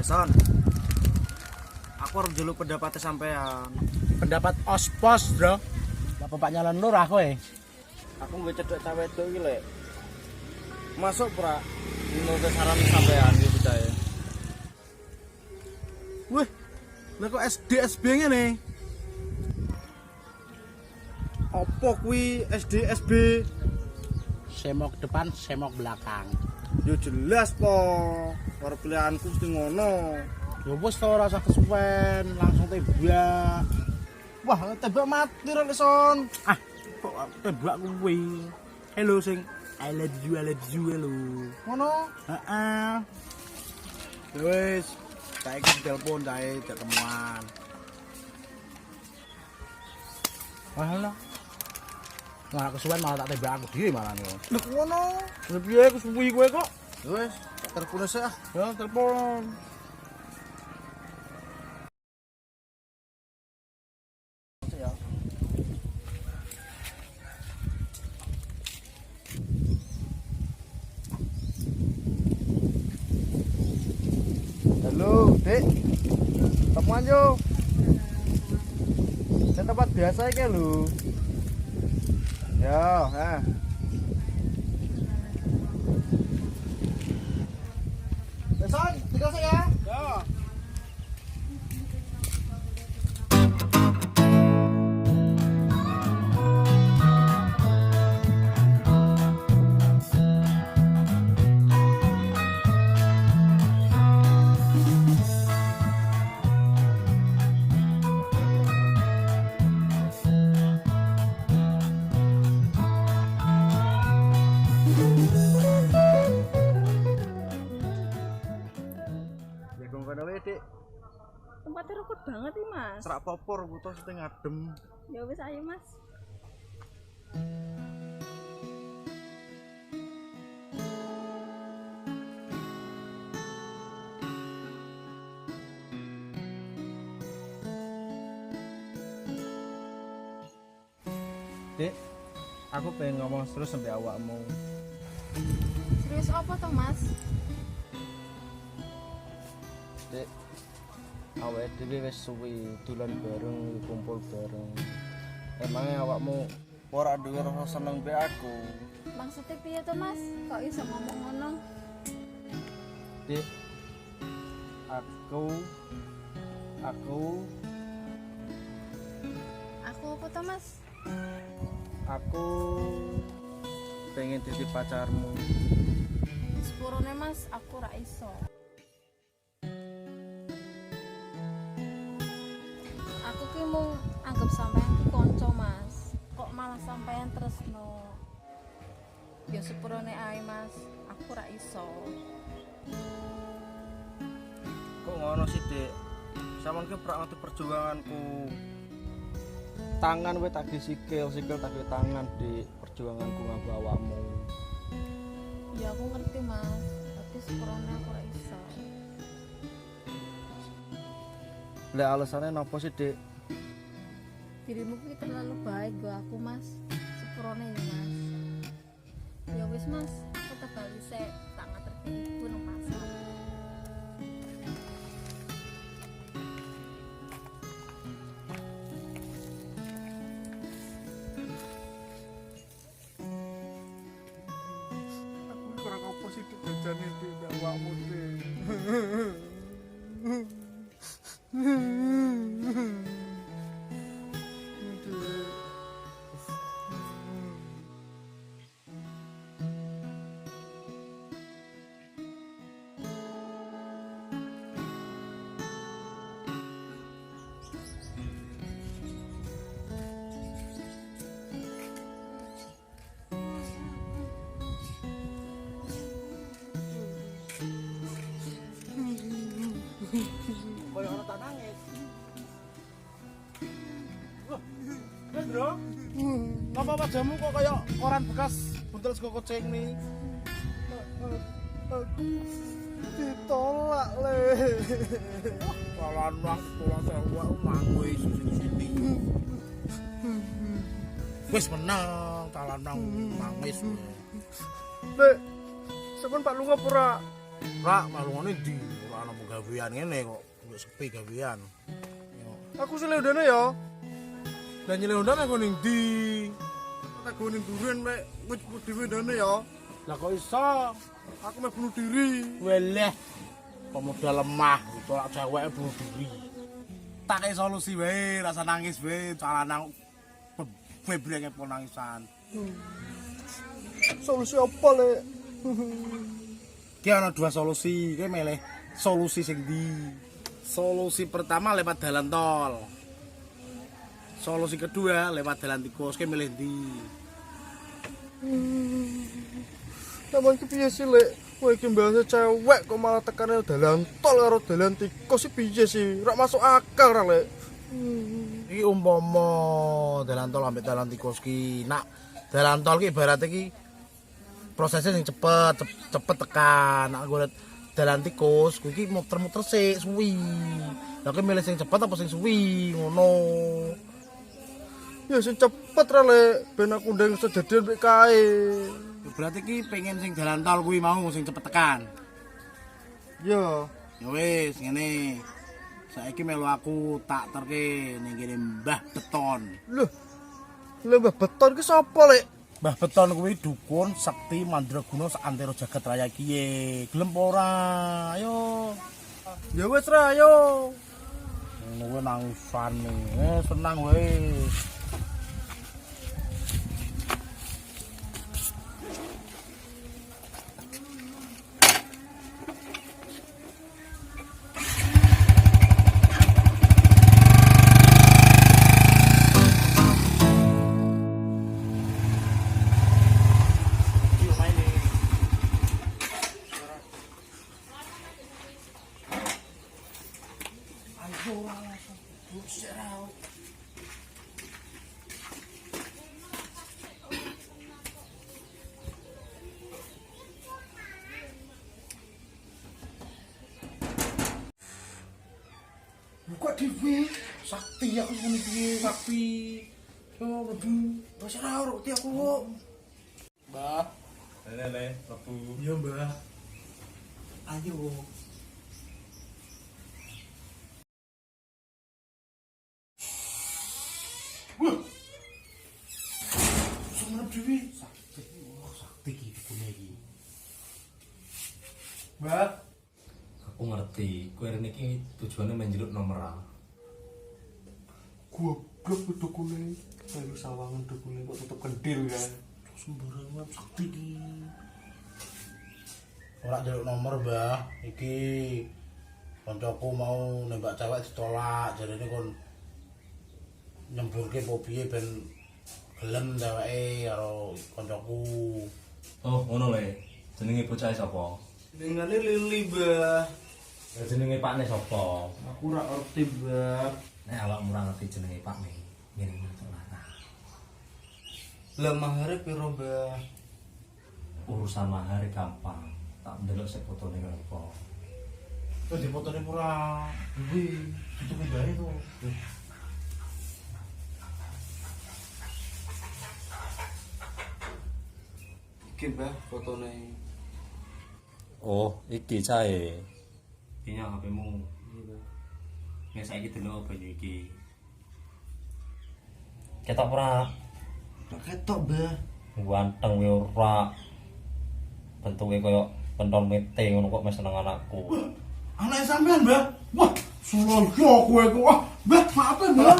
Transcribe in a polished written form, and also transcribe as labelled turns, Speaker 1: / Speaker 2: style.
Speaker 1: Son, aku harus njaluk pendapat sampean.
Speaker 2: Pendapat ospos, Bro. Lah bapak nyalon lur aku
Speaker 1: Aku nggak cedek cawe itu iki lek. Masuk pra menurut saran sampean iki percaya.
Speaker 2: Wih, lah kok SD SB ngene?
Speaker 1: Apa kuwi SD SB?
Speaker 2: Semok depan, semok belakang.
Speaker 1: Yo jelas po. Karo pilihanku mesti ngono.
Speaker 2: Ya wis to ora usah kesuwen, langsung tembak.
Speaker 1: Wah, tembak mati ra Son.
Speaker 2: Ah, kok tembak kuwi. Hello sing I love you hello.
Speaker 1: Ngono.
Speaker 2: Heeh. Wis, saiki telepon saya ketemuan. Walah. Nah, kesuwen malah tak tembak aku dhewe malah ngono.
Speaker 1: Lho ngono.
Speaker 2: Lah piye kesuwi kowe kok?
Speaker 1: Wis, telepon sih ah.
Speaker 2: Ya, telepon.
Speaker 1: Halo, Dek. Temuan yo. Di tempat biasa iki lho. Yo, ha. Son, tinggal saya.
Speaker 2: Ya.
Speaker 1: Ya gongkon wae, Dik.
Speaker 3: Tempatnya rukut banget nih mas.
Speaker 1: Serak popor butuh seteng adem.
Speaker 3: Ya wis ayo mas.
Speaker 1: Dek, aku pengen ngomong terus sampai awakmu.
Speaker 3: Serius apa toh mas?
Speaker 1: Dek, awake dhewe wis suwi dolan bareng, kumpul bareng. Emangnya awakmu ora duwe rasa seneng be aku?
Speaker 3: Maksudnya piye toh mas? Kok iso ngomong ngono?
Speaker 1: Dek, aku
Speaker 3: Aku apa toh mas?
Speaker 1: aku pengen jadi pacarmu.
Speaker 3: Sepurone mas, aku ra iso. Aku ki mung anggap sampean ki kanca mas. Kok malah sampean tresno? Ya sepurone ae mas, aku ra iso.
Speaker 1: Kok ngono sih, Dek? Sampeyan ki prak ngerti perjuanganku. Tangan wae tak di sikil tak di tangan di perjuanganku nganggo awakmu.
Speaker 3: Ya aku ngerti mas, tapi sepurone aku ra iso.
Speaker 1: Lah alasannya napa sih, Dek?
Speaker 3: Dirimu ki terlalu baik go aku mas. Sepurone ya mas. Ya wis mas, aku tebal sik tak ngaturke ibu nang pasar.
Speaker 2: Aku kurang apa sih dijanjani di awakmu Dik. Koyo ana tak nangis. Loh, wis, Bro. Apa wajahmu kok kayak koran bekas buntel sego kucing nih? Aku ditolak, Le. Kalau nang tolak sewa mangwe sini. Wis menang, talanang mangis.
Speaker 1: Dek, sampean Pak Lunga pura
Speaker 2: Rak malungane ndi? Ora ana pegawean ngene kok. Kok sepi gawean. Aku sile ndene ya. Lah nyile ndane aku ning ndi? Tak go ning duren mek wit dhewe ndane ya. Lah kok iso? Aku mek bunuh diri. Weleh. Pemuda lemah, tolak cewek bunuh diri. Tak kayak solusi wae, rasa nangis wae, cara nang bebrenge pol nangisan. Solusi apa le? Ki ana dua solusi, ki milih solusi sing ndi? Solusi pertama lewat dalan tol. Solusi kedua lewat dalan tikus, ki milih ndi? Sampeyan ki piye sih, Lek? Kowe iki mbahas cewek kok malah tekane dalan tol karo dalan tikus iki piye sih? Ora masuk akal ra, Lek. Iki umpama dalan tol ambek dalan tikus ki, nak dalan tol ki ibarat iki prosesnya sing cepet tekan. Nak golek dalan tikus kuwi iki muter-muter sik suwi. Lah kowe milih sing cepet apa sing suwi ngono. Ya sing cepet ra, Lek, ben aku ndang sejadian mek kae. Berarti ki pengen sing jalan tol kuwi mau sing cepet tekan. Yo. Ya wis ngene. Saiki melu aku tak terke ning kene Mbah Beton. Loh. Lha Mbah Beton ki sapa, Lek? Mbah Beton kuwi dukun sakti mandraguna saantero jagat raya kiye. Gelem apa ora? Ayo. Ya wis ra, ayo. Ngono kuwi nangusane. Senang wis. Buka dhewe, sakti aku ngene piye, sakti. Yo lebu, wis ora ora aku kok. Mbah,
Speaker 4: Lele, lebu.
Speaker 2: iya Mbah. Ayo. Wah. Semenep dhewe, sakti. Oh, sakti iki dukune iki. Mbah,
Speaker 4: Aku ngerti, kowe rene iki tujuane menjeluk nomeran.
Speaker 2: goblok dukune. Kayak sawangan dukune kok tetep kendil kan. Sembarangan sakti iki. Ora njaluk nomor, Mbah. Iki kancaku mau nembak cewek ditolak, jarene kon nyemburke opo piye ben gelem ceweke karo kancaku.
Speaker 4: Oh, ngono le. Jenenge bocah sapa?
Speaker 2: Jenenge Lili, Mbah.
Speaker 4: Ya jenenge Pakne sapa?
Speaker 2: Aku ora ngerti, Mbah.
Speaker 4: Nek awakmu ora ngerti jenenge Pakne, ngene iki larang.
Speaker 2: Lah mahare piro, Mbah?
Speaker 4: Urusan mahar gampang. Tak ndelok sik fotone karo apa.
Speaker 2: Kok di fotone ora duwe, itu bae to. Iki, Mbah, fotone.
Speaker 4: Oh, iki cae. Iki nyang HP-mu. Nek saiki delok banyu iki. Ketok ora?
Speaker 2: Ora ketok, Mbah.
Speaker 4: Ganteng kowe ora. Bentuke koyo pentol mete ngono kok mes seneng anakku.
Speaker 2: Anak sampean, Mbah. Wah, sulon yo kowe kok. Wah, Mbah, maaf, Mbah.